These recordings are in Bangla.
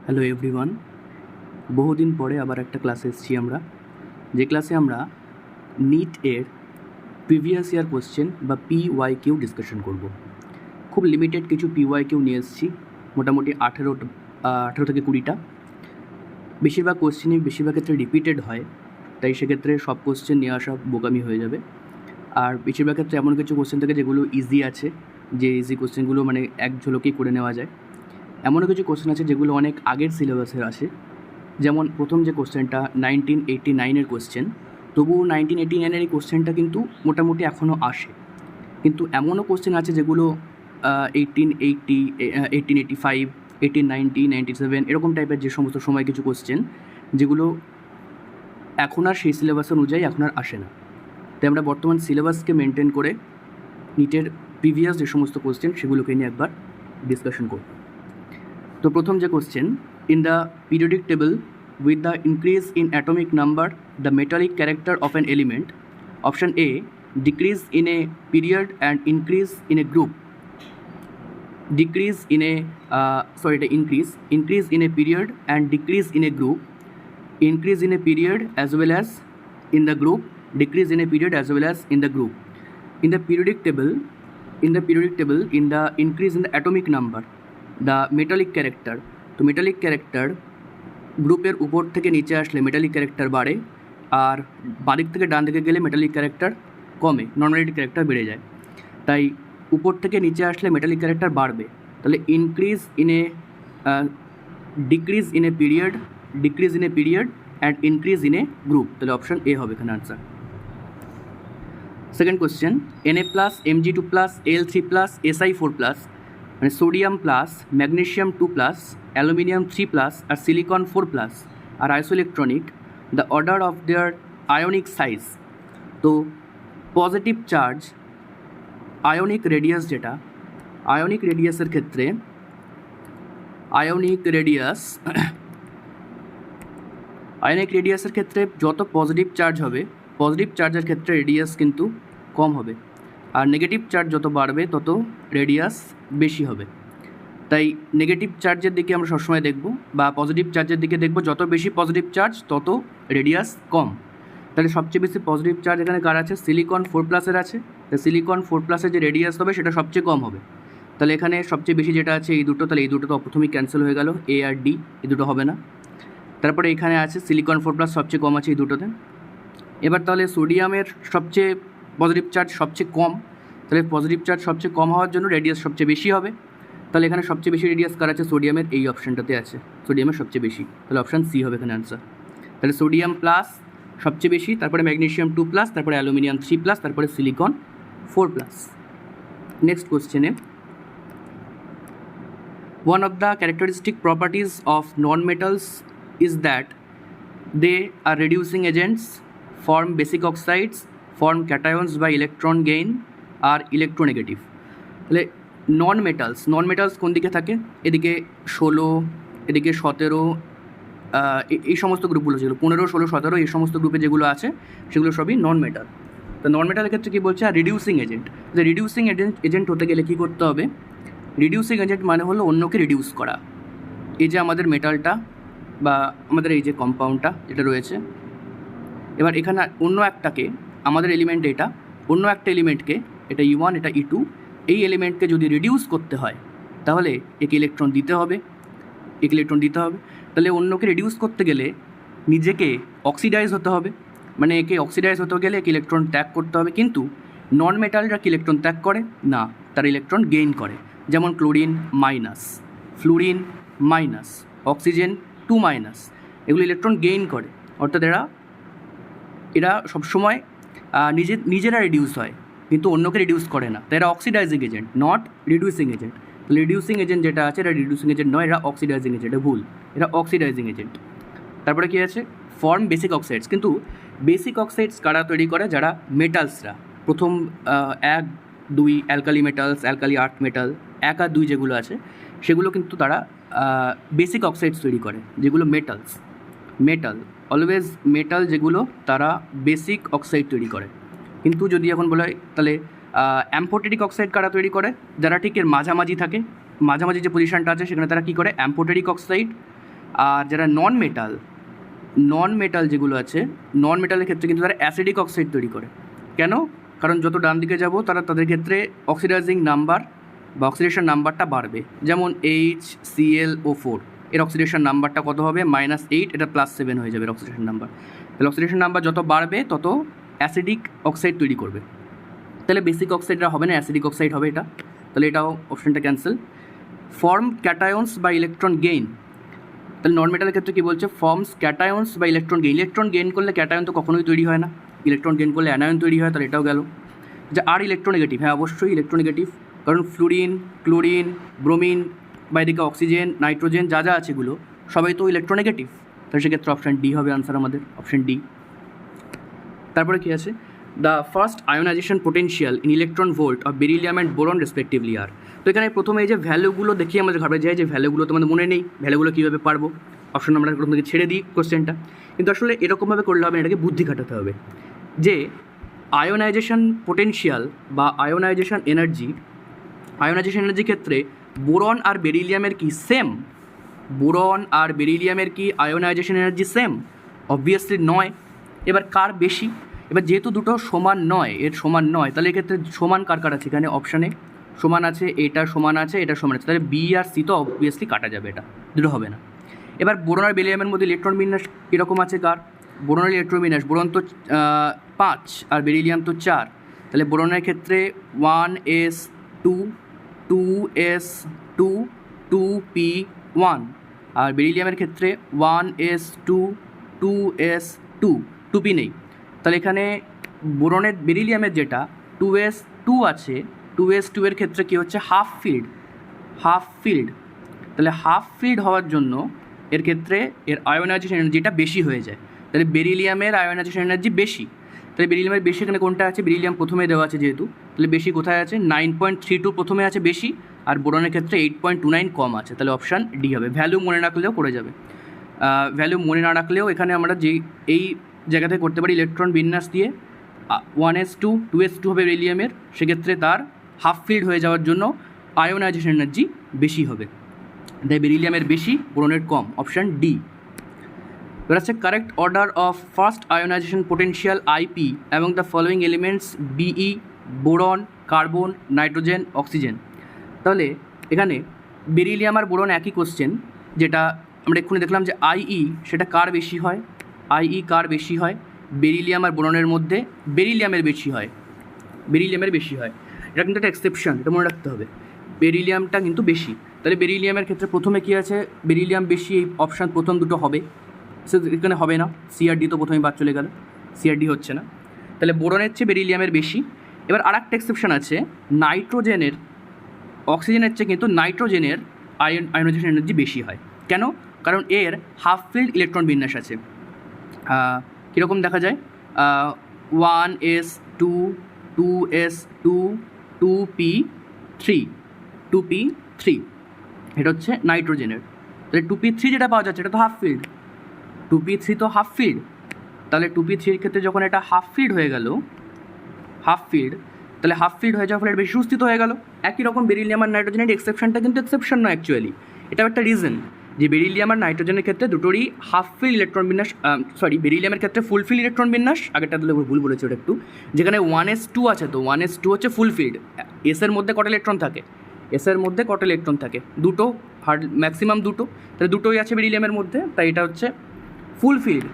হ্যালো এভরিওয়ান, বহুদিন পরে আবার একটা ক্লাসে এসেছি আমরা, যে ক্লাসে আমরা নিট এর প্রিভিয়াস ইয়ার কোশ্চেন বা PYQ ডিসকাশন করব। খুব লিমিটেড কিছু PYQ নিয়ে এসেছি, মোটামুটি 18 থেকে 20টা। বেশিরভাগ কোশ্চেনই বেশিরভাগ ক্ষেত্রে রিপিটেড হয়, তাই সেক্ষেত্রে সব কোশ্চেন নিয়ে আসা বোকামি হয়ে যাবে। আর বেশিরভাগ ক্ষেত্রে এমন কিছু কোশ্চেন থাকে যেগুলো ইজি আছে, যে ইজি কোশ্চেনগুলো মানে এক ঝলকেই করে নেওয়া যায়। এমনও কিছু কোশ্চেন আছে যেগুলো অনেক আগের সিলেবাসের আসে, যেমন প্রথম যে কোশ্চেনটা 1989-এর কোশ্চেন, তবুও 1989-এর এই কোশ্চেনটা কিন্তু মোটামুটি এখনও আসে। কিন্তু এমনও কোশ্চেন আছে যেগুলো 1880, 1885, 1890, 97 এরকম টাইপের যে সমস্ত সময় কিছু কোশ্চেন যেগুলো এখন আর সেই সিলেবাস অনুযায়ী এখন আর আসে না। তাই আমরা বর্তমান সিলেবাসকে মেনটেন করে নিটের প্রিভিয়াস যে সমস্ত কোশ্চেন সেগুলোকে নিয়ে একবার ডিসকাশন করব। তো প্রথম যে question, in the periodic table with the increase in atomic number the metallic character of an element, option A, decrease in a period and increase in a group, decrease in a increase in a period and decrease in a group, increase in a period as well as in the group, decrease in a period as well as in the group. In the periodic table, in the increase in the atomic number, the metallic character, তো metallic character গ্রুপের উপর থেকে নিচে আসলে মেটালিক ক্যারেক্টার বাড়ে, আর বাদিক থেকে ডান দিকে গেলে মেটালিক ক্যারেক্টার কমে, নর্মালিটি ক্যারেক্টার বেড়ে যায়। তাই উপর থেকে নিচে আসলে মেটালিক ক্যারেক্টার বাড়বে, তাহলে increase in a decrease in a period, decrease in a period and increase in a group, তাহলে অপশন এ হবে এখানে answer. Second question, Na+, Mg2+, Al3+, Si4+, মানে সোডিয়াম প্লাস, ম্যাগনেশিয়াম 2+, অ্যালুমিনিয়াম 3+, আর সিলিকন 4+ আর isoelectronic, the order of their ionic size. তো পজিটিভ চার্জ, আয়নিক রেডিয়াস যেটা, আয়নিক রেডিয়াসের ক্ষেত্রে আয়নিক রেডিয়াসের ক্ষেত্রে যত পজিটিভ চার্জ হবে, পজিটিভ চার্জের ক্ষেত্রে রেডিয়াস কিন্তু কম হবে, আর নেগেটিভ চার্জ যত বাড়বে তত রেডিয়াস বেশি হবে। তাই নেগেটিভ চার্জের দিকে আমরা সবসময় দেখব, বা পজিটিভ চার্জের দিকে দেখব, যত বেশি পজিটিভ চার্জ তত রেডিয়াস কম। তাহলে সবচেয়ে বেশি পজিটিভ চার্জ এখানে কার আছে? সিলিকন 4+-এর আছে। তো সিলিকন 4+-এর যে রেডিয়াস হবে সেটা সবচেয়ে কম হবে। তাহলে এখানে সবচেয়ে বেশি যেটা আছে এই দুটো, তাহলে এই দুটো তো প্রথমেই ক্যান্সেল হয়ে গেল, এ আর ডি, এই দুটো হবে না। তারপরে এখানে আছে সিলিকন 4+ সবচেয়ে কম আছে এই দুটোতে। এবার তাহলে সোডিয়ামের সবচেয়ে পজিটিভ চার্জ সবচেয়ে কম, তাহলে পজিটিভ চার্জ সবচেয়ে কম হওয়ার জন্য রেডিয়াস সবচেয়ে বেশি হবে। তাহলে এখানে সবচেয়ে বেশি রেডিয়াস কার আছে? সোডিয়ামের, এই অপশানটাতে আছে, সোডিয়ামের সবচেয়ে বেশি, তাহলে অপশান সি হবে এখানে আনসার। তাহলে সোডিয়াম প্লাস সবচেয়ে বেশি, তারপরে ম্যাগনেশিয়াম 2+, তারপরে অ্যালুমিনিয়াম 3+, তারপরে সিলিকন 4+। নেক্সট কোশ্চেনে, one of the characteristic properties of non-metals is that they are reducing agents, form basic oxides, form cations by electron gain, are electronegative। তাহলে নন মেটালস কোন দিকে থাকে? এদিকে 16, এদিকে 17, এই সমস্ত গ্রুপগুলো যেগুলো 15, 16, 17 এই সমস্ত গ্রুপে যেগুলো আছে সেগুলো সবই নন মেটাল। তো নন মেটালের ক্ষেত্রে কী বলছে? আর রিডিউসিং এজেন্ট। যে রিডিউসিং এজেন্ট হতে গেলে কী করতে হবে? রিডিউসিং এজেন্ট মানে হলো অন্যকে রিডিউস করা। এই যে আমাদের মেটালটা বা আমাদের এই যে কম্পাউন্ডটা যেটা রয়েছে, এবার এখানে অন্য একটাকে, আমাদের এলিমেন্ট এটা, অন্য একটা এলিমেন্টকে, এটা E1, এটা E2, এই এলিমেন্টকে যদি রিডিউস করতে হয় তাহলে একে ইলেকট্রন দিতে হবে, তাহলে অন্যকে রিডিউস করতে গেলে নিজেকে অক্সিডাইজ হতে হবে, মানে একে অক্সিডাইজ হতে গেলে একে ইলেকট্রন ত্যাগ করতে হবে। কিন্তু নন মেটালরা কি ইলেকট্রন ত্যাগ করে না, তারা ইলেকট্রন গেইন করে। যেমন ক্লোরিন -, ফ্লুরিন -, অক্সিজেন 2-, এগুলো ইলেকট্রন গেইন করে, অর্থাৎ এরা সবসময় নিজেরা রিডিউস হয় কিন্তু অন্যকে রিডিউস করে না, তাই এরা oxidising agent, not reducing agent. Reducing agent যেটা আছে এটা রিডিউসিং এজেন্ট নয়, এরা অক্সিডাইজিং এজেন্ট, ভুল, এরা অক্সিডাইজিং এজেন্ট। তারপরে কী আছে? Form basic oxides. কিন্তু বেসিক অক্সাইডস কারা তৈরি করে? যারা মেটালসরা, প্রথম 1, 2 alkali metals, alkali earth metal, 1 আর 2 যেগুলো আছে সেগুলো কিন্তু তারা বেসিক অক্সাইডস তৈরি করে, যেগুলো মেটাল অলওয়েজ মেটাল যেগুলো তারা বেসিক অক্সাইড তৈরি করে। কিন্তু যদি এখন বলা হয় তাহলে অ্যাম্ফোটেরিক অক্সাইড কারা তৈরি করে? যারা ঠিক এর মাঝামাঝি থাকে, মাঝামাঝি যে পজিশনটা আছে সেখানে তারা কী করে? অ্যাম্ফোটেরিক অক্সাইড আর যারা নন মেটাল যেগুলো আছে, নন মেটালের ক্ষেত্রে কিন্তু তারা অ্যাসিডিক অক্সাইড তৈরি করে। কেন? কারণ যত ডান দিকে যাব তাদের ক্ষেত্রে অক্সিডাইজিং নাম্বার বা অক্সিডেশন নাম্বারটা বাড়বে। যেমন HClO4 এর অক্সিডেশন নাম্বারটা কত হবে? -8, এটা +7 হয়ে যাবে অক্সিডেশন নাম্বার। তাহলে অক্সিডেশন নাম্বার যত বাড়বে তত অ্যাসিডিক অক্সাইড তৈরি করবে। তাহলে বেসিক অক্সাইডটা হবে না, অ্যাসিডিক অক্সাইড হবে এটা। তাহলে এটাও অপশানটা ক্যান্সেল। ফর্ম ক্যাটায়ন্স বা ইলেকট্রন গেইন, তাহলে নন মেটালের ক্ষেত্রে কী বলছে? ফর্মস ক্যাটায়ন্স বা ইলেকট্রন গেইন। ইলেকট্রন গেইন করলে ক্যাটায়ন তো কখনোই তৈরি হয় না, ইলেকট্রন গেইন করলে অ্যানায়ন তৈরি হয়, তাহলে এটাও গেল। যে আর ইলেকট্রোনেগেটিভ, হ্যাঁ অবশ্যই ইলেকট্রোনেগেটিভ, কারণ ফ্লুরিন, ক্লোরিন, ব্রোমিন বা এদিকে অক্সিজেন, নাইট্রোজেন যা আছে এগুলো সবাই তো ইলেকট্রোনেগেটিভ। তাহলে সেক্ষেত্রে অপশান ডি হবে আনসার আমাদের, অপশান ডি। তারপরে কী আছে? The first ionization potential in electron volt of beryllium and boron respectively আর। তো এখানে প্রথমে এই যে ভ্যালুগুলো দেখি আমাদের ঘাবড়ে যায়, যে ভ্যালুগুলো তোমাদের মনে নেই, ভ্যালুগুলো কীভাবে পারবো? অপশন আমরা প্রথম থেকে ছেড়ে দিই কোশ্চেনটা, কিন্তু আসলে এরকমভাবে করলে হবে না, এটাকে বুদ্ধি খাটাতে হবে। যে আয়োনাইজেশন পোটেনশিয়াল বা আয়োনাইজেশন এনার্জির ক্ষেত্রে বোরন আর বেরিলিয়ামের কি সেম? বোরন আর বেরিলিয়ামের কি আয়োনাইজেশন এনার্জি সেম? অবভিয়াসলি নয়। এবার কার বেশি? এবার যেহেতু দুটো সমান নয়, সমান নয়, তাহলে এক্ষেত্রে সমান কার আছে এখানে? অপশানে সমান আছে, এটা সমান আছে, এটা সমান আছে, তাহলে বি আর সি তো অবভিয়াসলি কাটা যাবে, এটা দুটো হবে না। এবার বোরন আর বেরিলিয়ামের মধ্যে ইলেকট্রন বিন্যাস কীরকম আছে কার? বোরনের ইলেকট্রন বিন্যাস, বোরন তো 5 আর বেরিলিয়াম তো 4, তাহলে বোরনের ক্ষেত্রে 1s2 2s2 2p1, আর বেরিলিয়ামের ক্ষেত্রে 1s2 2s2 2p নেই। তাহলে এখানে বোরনের বেরিলিয়ামের যেটা 2s2 আছে, 2s2 এর ক্ষেত্রে কী হচ্ছে? Half field. তাহলে হাফ ফিল্ড হওয়ার জন্য এর ক্ষেত্রে এর আয়োনাইজেশন এনার্জিটা বেশি হয়ে যায়। তাহলে বেরিলিয়ামের আয়োনাইজেশন এনার্জি বেশি। তাহলে বেরিলিয়ামের বেশি এখানে কোনটা আছে? বেরিলিয়াম প্রথমে দেওয়া আছে যেহেতু, তাহলে বেশি কোথায় আছে? 9.32 প্রথমে আছে বেশি, আর বোরনের ক্ষেত্রে 8.29 কম আছে, তাহলে অপশান ডি হবে। ভ্যালু মনে রাখলেও পড়ে যাবে, ভ্যালু মনে না রাখলেও এখানে আমরা যে এই জায়গাতে করতে পারি ইলেকট্রন বিন্যাস দিয়ে 1s2 2s2 হবে বেরিলিয়ামের, সেক্ষেত্রে তার হাফ ফিল্ড হয়ে যাওয়ার জন্য আয়োনাইজেশন এনার্জি বেশি হবে, তাই বেরিলিয়ামের বেশি, বোরনের কম, অপশান ডি। এবার আছে correct order of first ionization potential IP এবং the following elements Be, boron, carbon, nitrogen, oxygen. তাহলে এখানে বেরিলিয়াম আর বোরন একই কোশ্চেন, যেটা আমরা এক্ষুনি দেখলাম যে আইই সেটা কার বেশি হয়? আইই কার বেশি হয়? বেরিলিয়াম আর বোরনের মধ্যে বেরিলিয়ামের বেশি হয়, এটা কিন্তু একটা এক্সেপশন, এটা মনে রাখতে হবে, বেরিলিয়ামটা কিন্তু বেশি। তাহলে বেরিলিয়ামের ক্ষেত্রে প্রথমে কী আছে? বেরিলিয়াম বেশি, এই অপশান প্রথম দুটো হবে, এখানে হবে না, সিআরডি তো প্রথমে বাদ চলে গেল, সিআরডি হচ্ছে না। তাহলে বোরনের চেয়ে বেরিলিয়ামের বেশি। এবার আর একটা এক্সেপশন আছে, নাইট্রোজেনের অক্সিজেনের চেয়ে কিন্তু নাইট্রোজেনের আয়োনাইজেশন এনার্জি বেশি হয়। কেন? কারণ এর হাফ ফিল্ড ইলেকট্রন বিন্যাস আছে। কীরকম দেখা যায়? 1s2 2s2 2p3 এটা হচ্ছে নাইট্রোজেনের। তাহলে 2p3 যেটা পাওয়া যাচ্ছে এটা তো হাফ ফিল্ড, 2p3 তো হাফ ফিল্ড। তাহলে 2p3 ক্ষেত্রে যখন এটা হাফ ফিল্ড হয়ে গেল, তাহলে হাফ ফিল্ড হয়ে যাওয়ার ফলে বেশি সুস্থিত হয়ে গেল। একই রকম বেরিলিয়াম আর নাইট্রোজেনের এক্সেপশনটা কিন্তু এক্সেপশন নয় অ্যাকচুয়ালি, এটাও একটা রিজন যে বেরিলিয়াম আর নাইট্রোজেনের ক্ষেত্রে দুটোরই হাফ ফিল ইলেকট্রন বিন্যাস, বেরিলিয়ামের ক্ষেত্রে ফুল ফিল ইলেকট্রন বিন্যাস, আগেরটা তাহলে ভুল বলেছে ওটা একটু, যেখানে 1s2 আছে, তো 1s2 হচ্ছে ফুল ফিল্ড। এসের মধ্যে কটা ইলেকট্রন থাকে? দুটো, ম্যাক্সিমাম দুটো, তাহলে দুটোই আছে বেরিলিয়ামের মধ্যে, তাই এটা হচ্ছে ফুল ফিল্ড।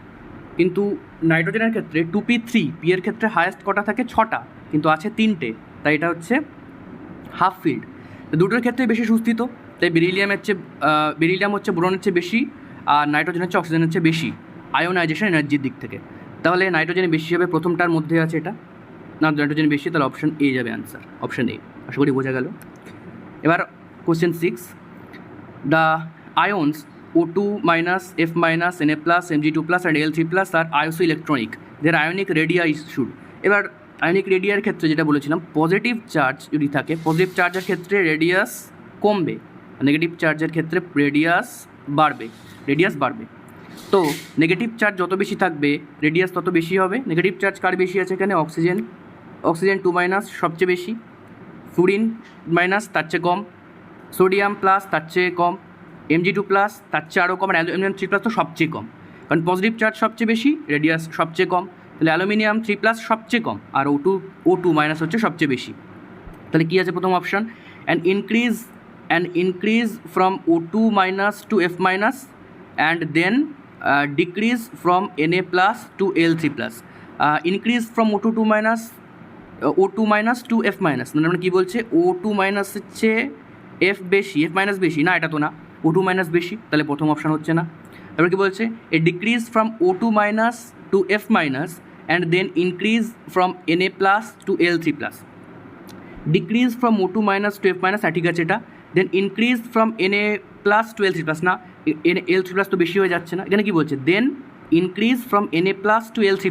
কিন্তু নাইট্রোজেনের ক্ষেত্রে 2p3, পি এর ক্ষেত্রে হায়েস্ট কটা থাকে? 6টা, কিন্তু আছে 3টে, তাই এটা হচ্ছে হাফ ফিল্ড। দুটোর ক্ষেত্রে বেশি সুস্থিত, তাই বেরিলিয়াম হচ্ছে বোরনের চেয়ে বেশি, আর নাইট্রোজেন হচ্ছে অক্সিজেনের চেয়ে বেশি আয়োনাইজেশন এনার্জির দিক থেকে। তাহলে নাইট্রোজেন বেশি হবে, প্রথমটার মধ্যে আছে এটা, না নাইট্রোজেন বেশি, তাহলে অপশান এ যাবে আনসার, অপশান এ। আশা করি বোঝা গেল। এবার question 6, the আয়ন্স O2 minus, F minus, Na plus, Mg2 plus and Al3 plus are isoelectronic. Their ionic radii is should. এবার আয়নিক রেডিয়ার ক্ষেত্রে যেটা বলেছিলাম, পজিটিভ চার্জ যদি থাকে, পজিটিভ চার্জের ক্ষেত্রে রেডিয়াস কমবে, নেগেটিভ চার্জের ক্ষেত্রে রেডিয়াস বাড়বে। তো নেগেটিভ চার্জ যত বেশি থাকবে রেডিয়াস তত বেশি হবে। নেগেটিভ চার্জ কার বেশি আছে এখানে? অক্সিজেন 2 মাইনাস সবচেয়ে বেশি, ফ্লুরিন মাইনাস তার চেয়ে কম, সোডিয়াম প্লাস তার চেয়ে কম, Mg2+ তার চেয়ে আরও কম, আর অ্যালুমিনিয়াম 3+ তো সবচেয়ে কম, কারণ পজিটিভ চার্জ সবচেয়ে বেশি, রেডিয়াস সবচেয়ে কম, তাহলে অ্যালুমিনিয়াম 3+ সবচেয়ে কম, আর O2- হচ্ছে সবচেয়ে বেশি। তাহলে কী আছে প্রথম option, an increase from O2- to F- and then decrease from Na+ to Al3+। Increase from O2- to F-, মানে কী বলছে, O2- হচ্ছে F বেশি, F- বেশি না, এটা তো না, O2- বেশি, তাহলে প্রথম অপশান হচ্ছে না। তারপর কী বলছে, A decrease from O2- to F- and then increase from Na+ to Al3+। Decrease from O2- to F-, ঠিক আছে এটা, then increase from Na+ to Al3+, না Al3+ তো বেশি হয়ে যাচ্ছে না, এখানে কী বলছে, then increase from Na+ to Al3+।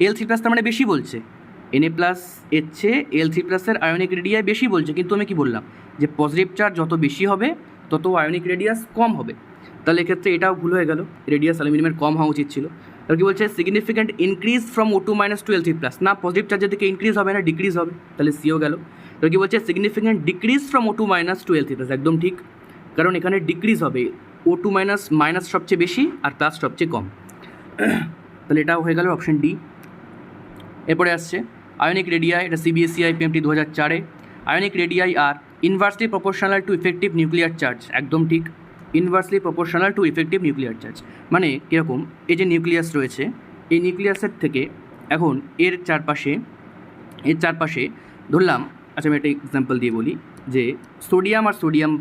Al3+ তার মানে বেশি বলছে, Na+ এর চেয়ে Al3+-এর আয়নিক রেডিয়াস বেশি বলছে, কিন্তু আমি কি বললাম যে পজিটিভ চার্জ যত বেশি হবে তত আয়নিক রেডিয়াস কম হবে, তাহলে এক্ষেত্রে এটাও ভুল হয়ে গেল, রেডিয়াস অ্যালুমিনিয়ামের কম হওয়া উচিত ছিল। তাহলে কী বলছে, significant increase from O2- to Al3+, না পজিটিভ চার্জের দিকে ইনক্রিজ হবে না ডিক্রিজ হবে, তাহলে সিও গেল। তাহলে কী বলছে, significant decrease from O2- to Al3+, একদম ঠিক, কারণ এখানে ডিক্রিজ হবে, O2- সবচেয়ে বেশি আর প্লাস সবচেয়ে কম, তাহলে এটাও হয়ে গেল অপশন ডি। এরপরে আসছে আয়নিক রেডিয়াই, এটা CBSE IPMT 2004-এ, আয়নিক রেডিয়াই আর inversely proportional to effective nuclear charge, একদম ঠিক, inversely proportional to effective nuclear charge, মানে কীরকম, এই যে নিউক্লিয়াস রয়েছে, এই নিউক্লিয়াসের থেকে এখন এর চারপাশে ধরলাম, আচ্ছা আমি একটা এক্সাম্পল দিয়ে বলি, যে সোডিয়াম আর সোডিয়াম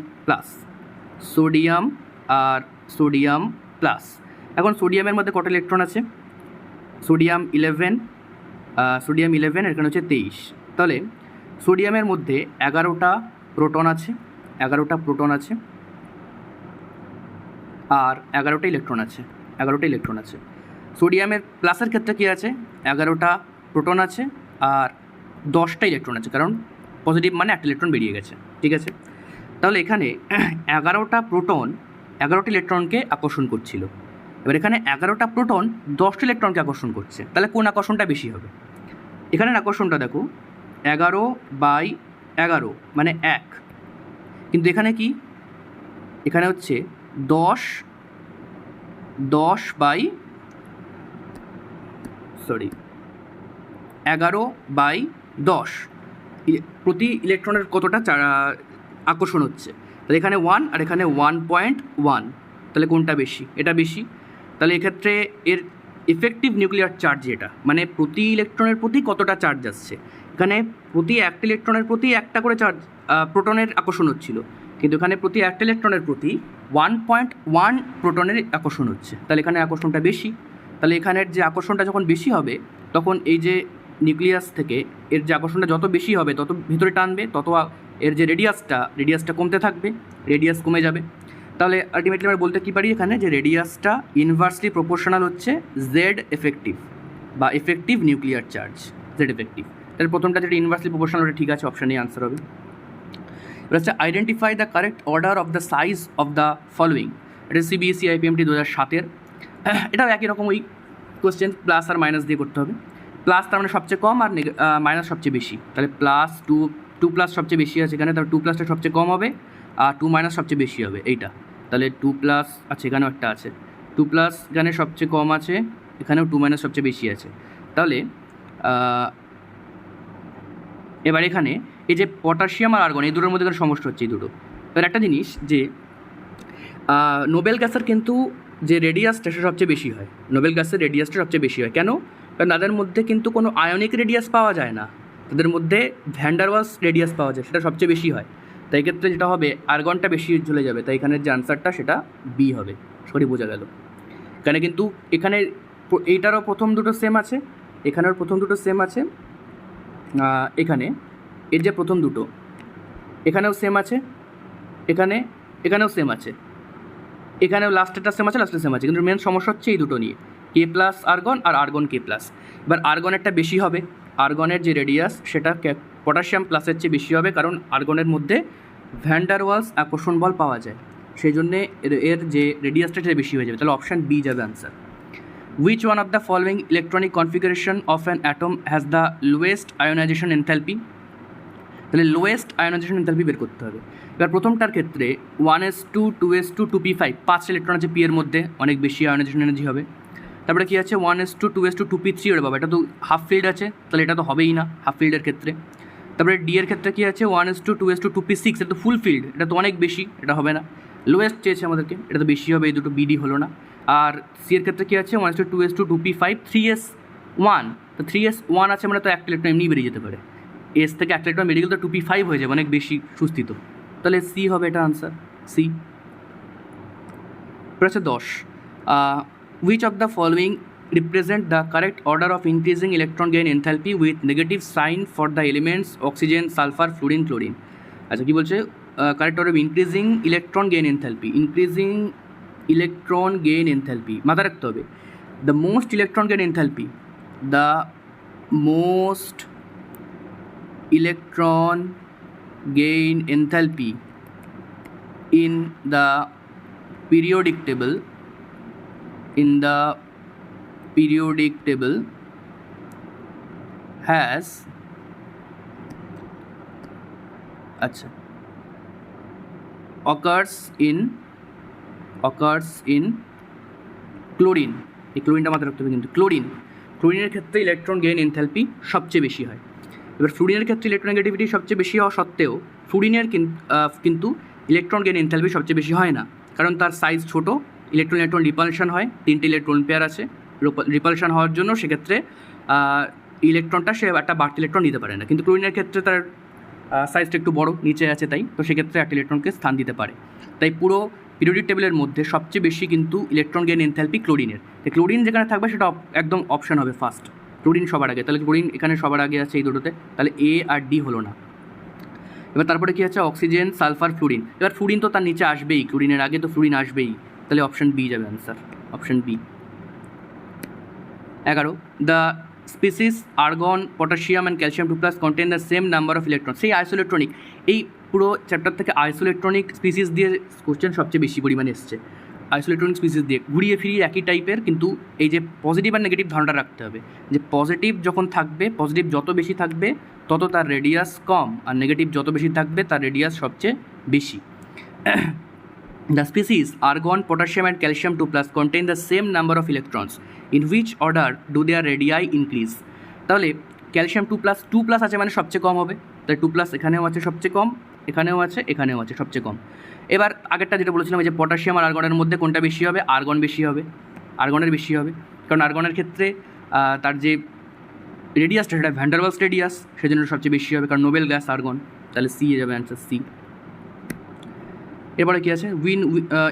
প্লাস, এখন সোডিয়ামের মধ্যে কত ইলেকট্রন আছে, সোডিয়াম 11, এখানে হচ্ছে 23, তাহলে সোডিয়ামের মধ্যে 11টা প্রোটন আছে, আর 11টা ইলেকট্রন আছে। সোডিয়ামের প্লাসের ক্ষেত্রে কী আছে, 11টা প্রোটন আছে আর 10টা ইলেকট্রন আছে, কারণ পজিটিভ মানে একটা ইলেকট্রন বেরিয়ে গেছে, ঠিক আছে। তাহলে এখানে 11টা প্রোটন 11টা ইলেকট্রনকে আকর্ষণ করছিল, এবার এখানে 11টা প্রোটন 10টা ইলেকট্রনকে আকর্ষণ করছে, তাহলে কোন আকর্ষণটা বেশি হবে, এখানের আকর্ষণটা দেখো 11/11 মানে 1, কিন্তু এখানে কি, এখানে হচ্ছে 11/10 প্রতি ইলেকট্রনের কতটা আকর্ষণ হচ্ছে, তাহলে এখানে 1 আর এখানে 1.1, তাহলে কোনটা বেশি, এটা বেশি, তাহলে এক্ষেত্রে এর ইফেক্টিভ নিউক্লিয়ার চার্জ যেটা, মানে প্রতি ইলেকট্রনের প্রতি কতটা চার্জ আসছে, এখানে প্রতি একটা ইলেকট্রনের প্রতি একটা করে চার্জ প্রোটনের আকর্ষণ হচ্ছিল, কিন্তু এখানে প্রতি একটা ইলেকট্রনের প্রতি 1.1 প্রোটনের আকর্ষণ হচ্ছে, তাহলে এখানে আকর্ষণটা বেশি, তাহলে এখানের যে আকর্ষণটা যখন বেশি হবে তখন এই যে নিউক্লিয়াস থেকে এর যে আকর্ষণটা যত বেশি হবে তত ভিতরে টানবে, তত এর যে রেডিয়াসটা কমতে থাকবে, রেডিয়াস কমে যাবে, তাহলে আলটিমেটলি আমরা বলতে কী পারি এখানে, যে রেডিয়াসটা ইনভার্সলি প্রপোর্শনাল হচ্ছে জেড এফেক্টিভ বা effective nuclear charge, Z effective, তাহলে প্রথমটা যেটা ইনভার্সলি প্রপোর্শনাল ওটা ঠিক আছে, অপশানেই আনসার হবে। এবার হচ্ছে identify the correct order of the size of the following, এটা CBSE IPMT 2007-এর, এটাও একই রকম ওই কোয়েশ্চেন, প্লাস আর মাইনাস দিয়ে করতে হবে, প্লাস তার মানে সবচেয়ে কম আর মাইনাস সবচেয়ে বেশি, তাহলে +2 সবচেয়ে বেশি আছে এখানে, তাহলে 2+টা সবচেয়ে কম হবে আর 2- সবচেয়ে বেশি হবে এইটা, তাহলে 2+, আচ্ছা এখানেও একটা আছে 2+, এখানে সবচেয়ে কম আছে, এখানেও 2- সবচেয়ে বেশি আছে, তাহলে এবার এখানে এই যে পটাশিয়াম আর আর্গন এই দুটোর মধ্যে সমস্যা হচ্ছে, এই দুটো, এবার একটা জিনিস যে নোবেল গ্যাসের কিন্তু যে রেডিয়াসটা সেটা সবচেয়ে বেশি হয়, নোবেল গ্যাসের রেডিয়াসটা সবচেয়ে বেশি হয়, কেন, কারণ তাদের মধ্যে কিন্তু কোনো আয়নিক রেডিয়াস পাওয়া যায় না, তাদের মধ্যে ভ্যান ডার ওয়ালস রেডিয়াস পাওয়া যায়, সেটা সবচেয়ে বেশি হয়, তাই ক্ষেত্রে যেটা হবে আর্গনটা বেশি চলে যাবে, তাই এখানের যে আনসারটা সেটা বি হবে, সরি বোঝা গেল। এখানে কিন্তু এখানে এইটারও প্রথম দুটো সেম আছে, এখানেও প্রথম দুটো সেম আছে, এখানে এর যে প্রথম দুটো এখানেও সেম আছে, এখানেও সেম আছে, এখানেও লাস্টেরটা সেম আছে, কিন্তু মেন সমস্যা হচ্ছে এই দুটো নিয়ে, K+ আর্গন আর আর্গন K+, এবার আর্গনেরটা বেশি হবে, আর্গনের যে রেডিয়াস সেটা পটাশিয়াম প্লাসের চেয়ে বেশি হবে, কারণ আর্গনের মধ্যে ভ্যান ডার ওয়ালস আকর্ষণ বল পাওয়া যায়, সেই জন্যে এর যে রেডিয়াসটা সেটা বেশি হয়ে যাবে, তাহলে অপশান বি যাবে answer. Which one of the following electronic configuration of an atom has the lowest ionization enthalpy? তাহলে লোয়েস্ট আয়নাইজেশন এনথালপি বের করতে হবে। এবার প্রথমটার ক্ষেত্রে 1s2 2s2 2p5 5 ইলেকট্রন আছে পি এর মধ্যে, অনেক বেশি আয়নাইজেশন এনার্জি হবে। তারপরে কী আছে 1s2 2s2 2p3, ওরে বাবা এটা তো হাফ ফিল্ড আছে, তাহলে এটা তো হবেই না হাফ ফিল্ডের ক্ষেত্রে। তারপরে ডি এর ক্ষেত্রে কী আছে 1s2 2s2 2p6, এটা তো ফুল ফিল্ড, এটা তো অনেক বেশি, এটা হবে না। লোয়েস্ট চেয়েছে আমাদেরকে, এটা তো বেশি হবে, এই দুটো বিডি হলো না। আর সি এর ক্ষেত্রে কী আছে 1s2 2s2 2p5 3s1, তো 3s1 আছে মানে তো একটা ইলেকট্রন এমনি বেরিয়ে যেতে পারে, এস থেকে একটা ইলেকট্রন বেরিয়ে গেলে তো 2p5 হয়ে যাবে, অনেক বেশি সুস্থিত, তাহলে সি হবে এটা আনসার, সি। প্রশ্ন 10, which of the following represent the correct order of increasing electron gain enthalpy with negative sign for the elements oxygen, sulfur, fluorine, chlorine? আচ্ছা কী বলছে, correct order of increasing electron gain enthalpy, increasing electron gain enthalpy মাথা রাখতে হবে। The most electron gain enthalpy, the most electron gain enthalpy in the periodic table has occurs in chlorine. এই ক্লোরিনটা মাথায় রাখতে হবে কিন্তু, ক্লোরিনের ক্ষেত্রে ইলেকট্রন গেইন এনথালপি সবচেয়ে বেশি হয়। এবার ফ্লুরিনের ক্ষেত্রে ইলেকট্রোনেগেটিভিটি সবচেয়ে বেশি হওয়া সত্ত্বেও ফ্লুরিনের কিন্তু ইলেকট্রন গেইন এনথালপি সবচেয়ে বেশি হয় না, কারণ তার সাইজ ছোট, ইলেকট্রন রিপালশন হয়, 3টে ইলেকট্রন পেয়ার আছে, রিপালশন হওয়ার জন্য সেক্ষেত্রে ইলেকট্রনটা সে একটা বাড়তি ইলেকট্রন নিতে পারে না। কিন্তু ক্লোরিনের ক্ষেত্রে তার সাইজটা একটু বড়, নিচে আছে, তাই তো সেক্ষেত্রে একটা ইলেকট্রনকে স্থান দিতে পারে। তাই পুরো পিরিয়ডিক টেবিলের মধ্যে সবচেয়ে বেশি কিন্তু ইলেকট্রন গেইন এনথালপি ক্লোরিনের। তাই ক্লোরিন যেখানে থাকবে সেটা একদম অপশন হবে ফার্স্ট, ক্লোরিন সবার আগে, তাহলে ক্লোরিন এখানে সবার আগে আছে এই দুটোতে, তাহলে এ আর ডি হলো না। এবার তারপরে কী আছে অক্সিজেন, সালফার, ফ্লুরিন। এবার ফ্লুরিন তো তার নিচে আসবেই, ক্লোরিনের আগে তো ফ্লুরিন আসবেই, তাহলে অপশন বি যাবে answer, option B. 11, the species argon, potassium and calcium 2+ contain the same number of electron. সেই আইসোইলেকট্রনিক, এই পুরো চ্যাপ্টার থেকে আইসোইলেকট্রনিক স্পিসিস দিয়ে কোশ্চেন সবচেয়ে বেশি পরিমাণে এসছে, আইসোইলেকট্রনিক স্পিসিস দিয়ে ঘুরিয়ে ফিরিয়ে একই টাইপের, কিন্তু এই যে পজিটিভ আর নেগেটিভ ধারণা রাখতে হবে, যে পজিটিভ যখন থাকবে, পজিটিভ যত বেশি থাকবে তত তার রেডিয়াস কম, আর নেগেটিভ যত বেশি থাকবে তার রেডিয়াস সবচেয়ে বেশি। The species argon, potassium and calcium 2+ contain the same number of electrons. In which order do their radii increase? তাহলে ক্যালসিয়াম 2+ আছে মানে সবচেয়ে কম হবে, তাই 2+ এখানেও আছে সবচেয়ে কম, এখানেও আছে, এখানেও আছে সবচেয়ে কম। এবার আগেরটা যেটা বলেছিলাম যে পটাশিয়াম আর আর্গনের মধ্যে কোনটা বেশি হবে, আর্গন বেশি হবে, আর্গনের বেশি হবে, কারণ আর্গনের ক্ষেত্রে তার যে রেডিয়াসটা সেটা ভ্যান ডার ওয়ালস রেডিয়াস, সেজন্য সবচেয়ে বেশি হবে, কারণ নোবেল গ্যাস আর্গন, তাহলে সি এ যাবে অ্যান্সার, সি। এরপরে কী আছে,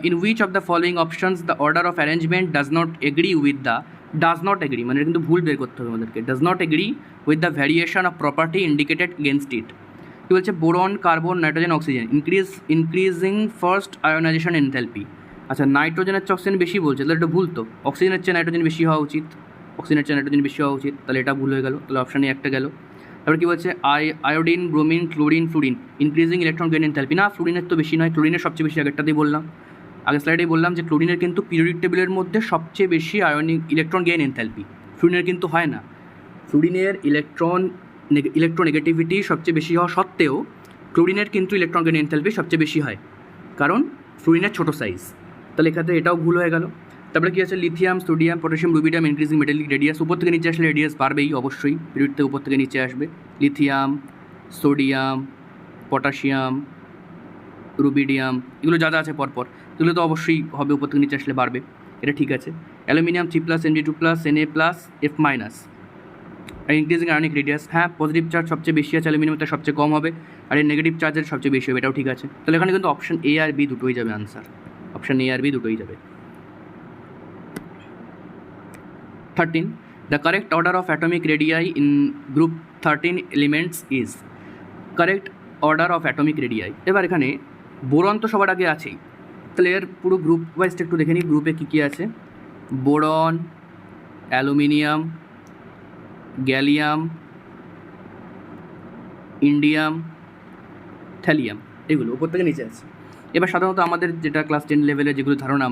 in which of the following options the order of arrangement does not agree with the, does not agree মানে কিন্তু ভুল বের করতে হবে আমাদেরকে, does not agree with the variation of property indicated against it. কী বলছে, boron, carbon, nitrogen, oxygen increasing first ionization enthalpy. আচ্ছা নাইট্রোজেনের চেয়ে অক্সিজেন বেশি বলছে, তাহলে এটা ভুল, তো অক্সিজেনের চেয়ে নাইট্রোজেন বেশি হওয়া উচিত, অক্সিজেনের চেয়ে নাইট্রোজেন বেশি হওয়া উচিত, তাহলে এটা ভুল হয়ে গেল, তাহলে অপশানে একটা গেল। তারপরে কী বলছে, iodine, bromine, chlorine, fluorine increasing electron gain enthalpy. না, ফ্লুরিনের তো বেশি নয়, ক্লোরিনের সবচেয়ে বেশি, আগেরটাতেই বললাম, আগের স্লাইডেই বললাম যে ক্লোরিনের কিন্তু পিরিয়ডিক টেবিলের মধ্যে সবচেয়ে বেশি আয়নিক ইলেকট্রন গেইন এনথালপি, ফ্লুরিনের কিন্তু হয় না। ফ্লুরিনের ইলেকট্রোনেগেটিভিটি সবচেয়ে বেশি হওয়া সত্ত্বেও ক্লোরিনের কিন্তু ইলেকট্রন গেইন এনথালপি সবচেয়ে বেশি হয়, কারণ ফ্লুরিনের ছোটো সাইজ, তাহলে এখানে এটাও ভুল হয়ে গেল। তারপরে কী আছে, lithium, sodium, potassium, rubidium increasing metallic radius. উপর থেকে নিচে আসলে রেডিয়াস বাড়বেই অবশ্যই, পিরিয়ড থেকে উপর থেকে নিচে আসবে। লিথিয়াম, সোডিয়াম, পটাশিয়াম, রুবিডিয়াম, এগুলো যা যা আছে পরপর, এগুলো তো অবশ্যই হবে, উপর থেকে নিচে আসলে বাড়বে, এটা ঠিক আছে। অ্যালুমিনিয়াম 3+, Mg2+, Na+, F-, আর ইনক্রিজিং আয়নিক রেডিয়াস, হ্যাঁ পজিটিভ চার্জ সবচেয়ে বেশি আছে, অ্যালুমিনিয়ামটা সবচেয়ে কম হবে, আর এই নেগেটিভ চার্জের সবচেয়ে বেশি হবে, এটাও ঠিক আছে। তাহলে এখানে কিন্তু অপশন এ আর বি দুটোই যাবে আনসার, অপশন এ আর বি দুটোই যাবে। 13, the correct order of atomic radii in group 13 elements is, correct order of atomic radii। এবার এখানে বোরন তো সবার আগে আছেই, তাহলে এর পুরো গ্রুপ ওয়াইজটা একটু দেখে নিই, গ্রুপে কী কী আছে, boron, aluminium, gallium, indium, thallium, এগুলো উপর থেকে নিচে আছে। এবার সাধারণত আমাদের যেটা ক্লাস 10 লেভেলের যেগুলো ধারণা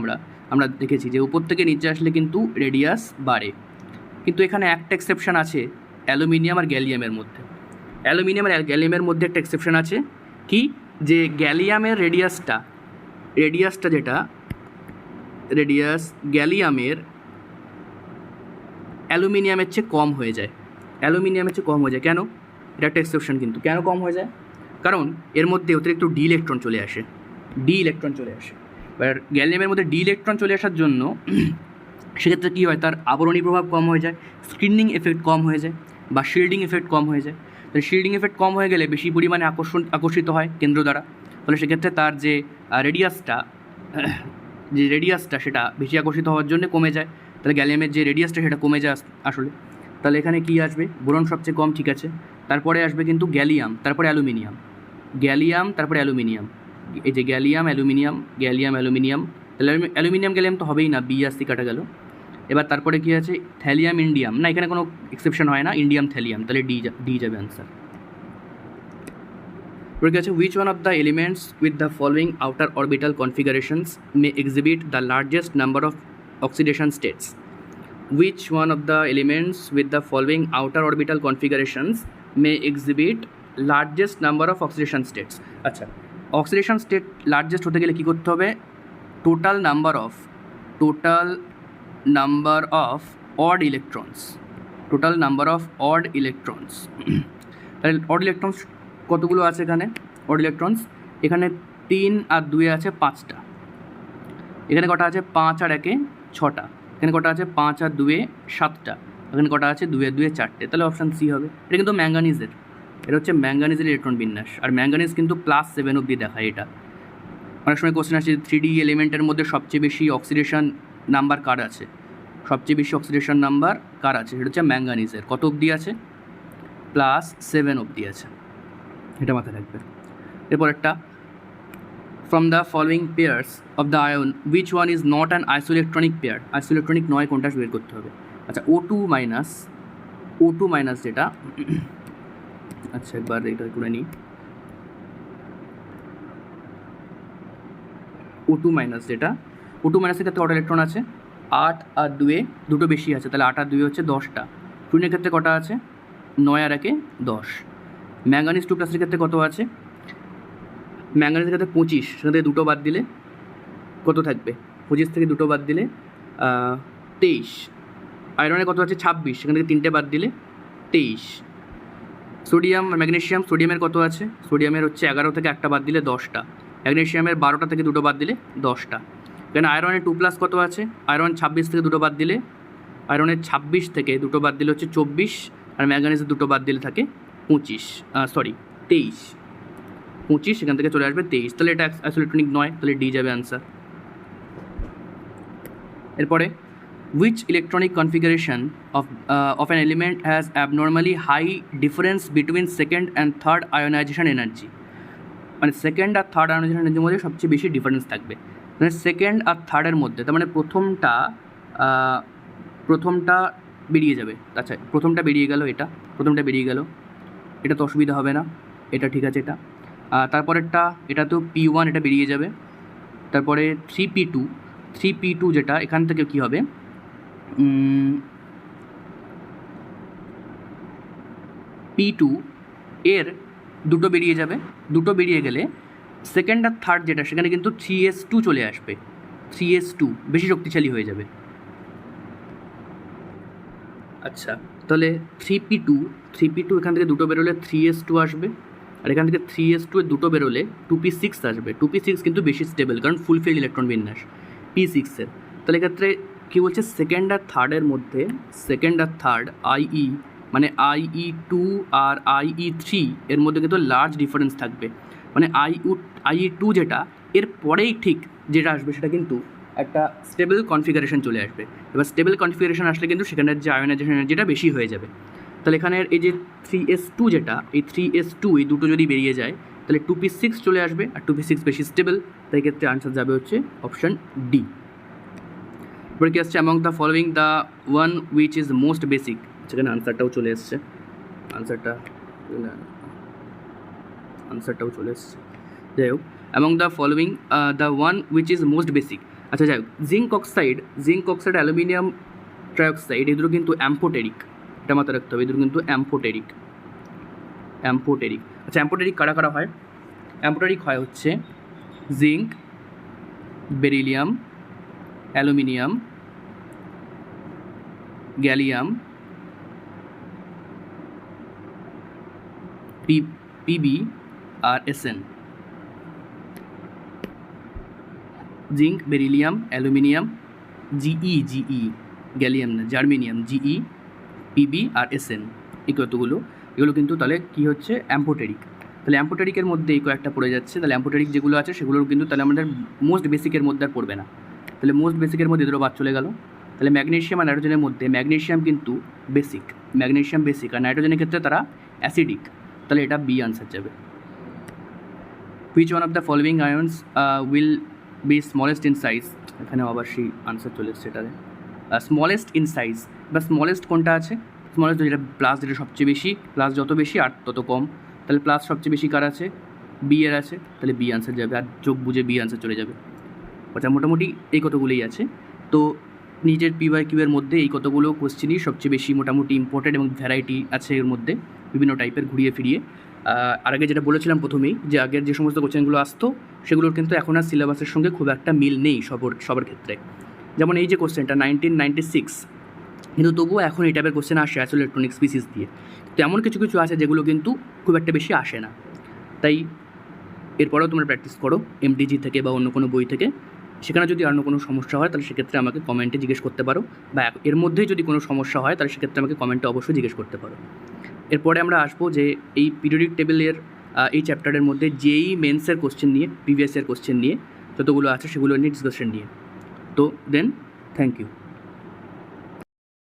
আমরা দেখেছি যে উপর থেকে নিচে আসলে কিন্তু রেডিয়াস বাড়ে, কিন্তু এখানে একটা এক্সেপশন আছে অ্যালুমিনিয়াম আর গ্যালিয়ামের মধ্যে। অ্যালুমিনিয়াম আর গ্যালিয়ামের মধ্যে একটা এক্সেপশন আছে কি, যে গ্যালিয়ামের রেডিয়াসটা যেটা রেডিয়াস গ্যালিয়ামের অ্যালুমিনিয়ামের চেয়ে কম হয়ে যায়, কেন? এটা একটা এক্সেপশন, কিন্তু কেন কম হয়ে যায়? কারণ এর মধ্যে অতিরিক্ত ডি ইলেকট্রন চলে আসে। এবার গ্যালিয়ামের মধ্যে ডি ইলেকট্রন চলে আসার জন্য সেক্ষেত্রে কী হয়, তার আবরণী প্রভাব কম হয়ে যায়, স্ক্রিনিং এফেক্ট কম হয়ে যায়, বা শিল্ডিং এফেক্ট কম হয়ে যায়। তাহলে শিল্ডিং এফেক্ট কম হয়ে গেলে বেশি পরিমাণে আকর্ষিত হয় কেন্দ্র দ্বারা, ফলে সেক্ষেত্রে তার যে রেডিয়াসটা সেটা বেশি আকর্ষিত হওয়ার জন্য কমে যায়। তাহলে গ্যালিয়ামের যে রেডিয়াসটা সেটা কমে যায় আসলে। তাহলে এখানে কী আসবে, বোরন সবচেয়ে কম, ঠিক আছে। তারপরে আসবে কিন্তু গ্যালিয়াম, তারপরে অ্যালুমিনিয়াম, তারপরে অ্যালুমিনিয়াম। এই যে গ্যালিয়াম অ্যালুমিনিয়াম, তাহলে অ্যালুমিনিয়াম গ্যালিয়াম তো হবেই না, বি আর সি কাটা গেল। এবার তারপরে কী আছে, থ্যালিয়াম ইন্ডিয়াম, না এখানে কোনো এক্সেপশন হয় না, ইন্ডিয়াম থ্যালিয়াম, তাহলে ডি যাবে অ্যান্সার। এবার কী আছে, which one of the elements with the following outer orbital configurations may exhibit the largest number of oxidation states? Which one of the elements with the following outer orbital configurations may exhibit largest number of oxidation states? আচ্ছা, অক্সিডেশন স্টেট লার্জেস্ট হতে গেলে কী করতে হবে, total number of odd electrons, তাহলে অড ইলেকট্রনস কতগুলো আছে এখানে? অড ইলেকট্রনস এখানে 3 আর 2 আছে 5টা, এখানে কটা আছে 5 আর 1 6টা, এখানে কটা আছে 5 আর 2 7টা, এখানে কটা আছে 2 আর 2 4টে, তাহলে অপশান সি হবে। এটা কিন্তু ম্যাঙ্গানিজের, এটা হচ্ছে ম্যাঙ্গানিজের ইলেকট্রন বিন্যাস, আর ম্যাঙ্গানিজ কিন্তু +7 অবধি দেখায়। এটা অনেক সময় কোশ্চেন আসছে 3D এলিমেন্টের মধ্যে সবচেয়ে বেশি অক্সিডেশন নাম্বার কার আছে, সেটা হচ্ছে ম্যাঙ্গানিজের। কত অবধি আছে? +7 অবধি আছে, এটা মাথায় রাখবে। এরপর একটা, from the following pairs of the ion which one is not an isoelectronic pair? Isoelectronic নয় কোনটা বের করতে হবে। আচ্ছা, O2 মাইনাস যেটা, আচ্ছা একবার এটা করে নিই। O2 মাইনাসের ক্ষেত্রে কটা ইলেকট্রন আছে? 8 আর 2 দুটো বেশি আছে, তাহলে 8 আর 2 হচ্ছে 10টা। শূন্যের ক্ষেত্রে কটা আছে? 9 আর 1 10। ম্যাঙ্গানিজ 2+এর ক্ষেত্রে কত আছে? ম্যাঙ্গানিজের ক্ষেত্রে 25, সেখান থেকে দুটো বাদ দিলে কত থাকবে? 25 থেকে দুটো বাদ দিলে 23। আয়রনের কত আছে? 26, সেখান থেকে 3টে বাদ দিলে 23। সোডিয়াম আর ম্যাগনেশিয়াম, সোডিয়ামের কত আছে? সোডিয়ামের হচ্ছে 11 থেকে একটা বাদ দিলে 10টা, ম্যাগনেশিয়ামের 12টা থেকে দুটো বাদ দিলে 10টা। এখানে আয়রনের 2+ কত আছে? আয়রন 26 থেকে দুটো বাদ দিলে, আয়রনের 26 থেকে দুটো বাদ দিলে হচ্ছে 24, আর ম্যাঙ্গানিজের দুটো বাদ দিলে থাকে 23, 25, সেখান থেকে চলে আসবে 23, তাহলে এটা আইসোইলেকট্রনিক নয়, তাহলে ডি যাবে অ্যান্সার। এরপরে, which electronic configuration of an element has abnormally high difference between second and third ionization energy? মানে সেকেন্ড আর থার্ড আয়নাইজেশন এনার্জির মধ্যে সবচেয়ে বেশি ডিফারেন্স থাকবে, মানে সেকেন্ড আর থার্ডের মধ্যে। তার মানে প্রথমটা বেরিয়ে যাবে। আচ্ছা, প্রথমটা বেরিয়ে গেল, এটা তো অসুবিধা হবে না, এটা ঠিক আছে। তারপরেরটা, এটা তো P1, এটা বেরিয়ে যাবে। তারপরে 3P2 যেটা, এখান থেকে কী হবে, P2 এর দুটো বেরিয়ে যাবে, দুটো বেরিয়ে গেলে সেকেন্ড আর থার্ড যেটা, সেখানে কিন্তু 3s2 চলে আসবে, 3s2 বেশি শক্তিশালী হয়ে যাবে। আচ্ছা, তাহলে 3P2 এখান থেকে দুটো বেরোলে 3s2 আসবে, আর এখান থেকে 3s2 এর দুটো বেরোলে 2p6 আসবে। 2p6 কিন্তু বেশি স্টেবল, কারণ ফুলফিল্ড ইলেকট্রন বিন্যাস P6 এর। তাহলে এক্ষেত্রে কী বলছে, সেকেন্ড আর থার্ডের মধ্যে, IE মানে IE2 আর IE3 এর মধ্যে কিন্তু লার্জ ডিফারেন্স থাকবে। মানে IE2 যেটা, এর পরেই ঠিক যেটা আসবে সেটা কিন্তু একটা স্টেবল কনফিগারেশন চলে আসবে। এবার স্টেবল কনফিগারেশন আসলে কিন্তু সেখানের যে আয়নাইজেশন এনার্জিটা বেশি হয়ে যাবে। তাহলে এখানের এই যে 3s2 যেটা, এই 3s2 এই দুটো যদি বেরিয়ে যায়, তাহলে 2p6 চলে আসবে, আর 2p6 বেশি স্টেবল, তাই ক্ষেত্রে আনসার যাবে হচ্ছে অপশান ডি। এবার কি আসছে, among the following the one which is most basic, সেখানে আনসারটাও চলে এসছে, যাই হোক, among the following the one which is most basic. আচ্ছা যাই হোক, জিঙ্ক অক্সাইড, অ্যালুমিনিয়াম ট্রাইঅক্সাইড, এগুলো কিন্তু অ্যাম্ফোটেরিক, এটা মাথায় রাখতে হবে, এগুলো কিন্তু অ্যাম্ফোটেরিক। অ্যাম্পোটেরিক। আচ্ছা, অ্যাম্পোটেরিক কারা কারা হয়? অ্যাম্পোটেরিক হয় হচ্ছে zinc, beryllium, aluminium, gallium, Pb আর Sn. Zinc, beryllium, aluminium, Ge gallium না, জার্মেনিয়াম, জিই, পিবি আর এসএন, এই এগুলো কিন্তু তাহলে কী হচ্ছে? অ্যাম্পোটেরিক। তাহলে অ্যাম্পোটেরিকের মধ্যে এই কয়েকটা পড়ে যাচ্ছে। তাহলে অ্যাম্পোটেরিক যেগুলো আছে সেগুলোর কিন্তু তাহলে আমাদের মোস্ট বেসিকের মধ্যে আর পড়বে না। তাহলে মোস্ট বেসিকের মধ্যে এদেরও বাদ চলে গেল। তাহলে ম্যাগনেশিয়াম আর নাইট্রোজেনের মধ্যে ম্যাগনেশিয়াম কিন্তু বেসিক, ম্যাগনেশিয়াম বেসিক, আর নাইট্রোজেনের ক্ষেত্রে তারা অ্যাসিডিক। তাহলে এটা বি আনসার যাবে। Which one of the following আয়ন্স will be smallest in size? এখানে অবশ্যই আনসার চলে এসছে এটারে। স্মলেস্ট ইন সাইজ বা স্মলেস্ট কোনটা আছে? স্মলেস্ট যেটা প্লাস, যেটা সবচেয়ে বেশি, প্লাস যত বেশি আর তত কম। তাহলে প্লাস সবচেয়ে বেশি কার আছে? বি এর আছে। তাহলে বি আনসার যাবে, আর চোখ বুঝে বি আনসার চলে যাবে। আচ্ছা, মোটামুটি এই কতগুলোই আছে। তো নিজের PYQ এর মধ্যে এই কতগুলো কোশ্চেনই সবচেয়ে বেশি মোটামুটি ইম্পর্টেন্ট এবং ভ্যারাইটি আছে এর মধ্যে বিভিন্ন টাইপের ঘুরিয়ে ফিরিয়ে। আর আগে যেটা বলেছিলাম প্রথমেই, যে আগের যে সমস্ত কোশ্চেনগুলো আসতো সেগুলোর কিন্তু এখন আর সিলেবাসের সঙ্গে খুব একটা মিল নেই সবার ক্ষেত্রে। যেমন এই যে কোশ্চেনটা 1996, কিন্তু তবুও এখন এই টাইপের কোশ্চেন আসে আসলে ইলেকট্রনিক স্পিসিস দিয়ে। তো এমন কিছু কিছু আছে যেগুলো কিন্তু খুব একটা বেশি আসে না। তাই এরপরেও তোমরা প্র্যাকটিস করো MTG থেকে বা অন্য কোনো বই থেকে। সেখানে যদি অন্য কোনো সমস্যা হয় তাহলে সেক্ষেত্রে আমাকে কমেন্টে জিজ্ঞেস করতে পারো, বা এর মধ্যেই যদি কোনো সমস্যা হয় তাহলে সেক্ষেত্রে আমাকে কমেন্টে অবশ্যই জিজ্ঞেস করতে পারো। এরপরে আমরা আসবো যে এই পিরিয়ডিক টেবিলের এই চ্যাপ্টারের মধ্যে যেই মেন্সের কোশ্চেন নিয়ে, প্রিভিয়াস ইয়ার কোশ্চেন নিয়ে যতগুলো আছে সেগুলো নিয়ে ডিসকাশন নিয়ে। তো দেন থ্যাংক ইউ।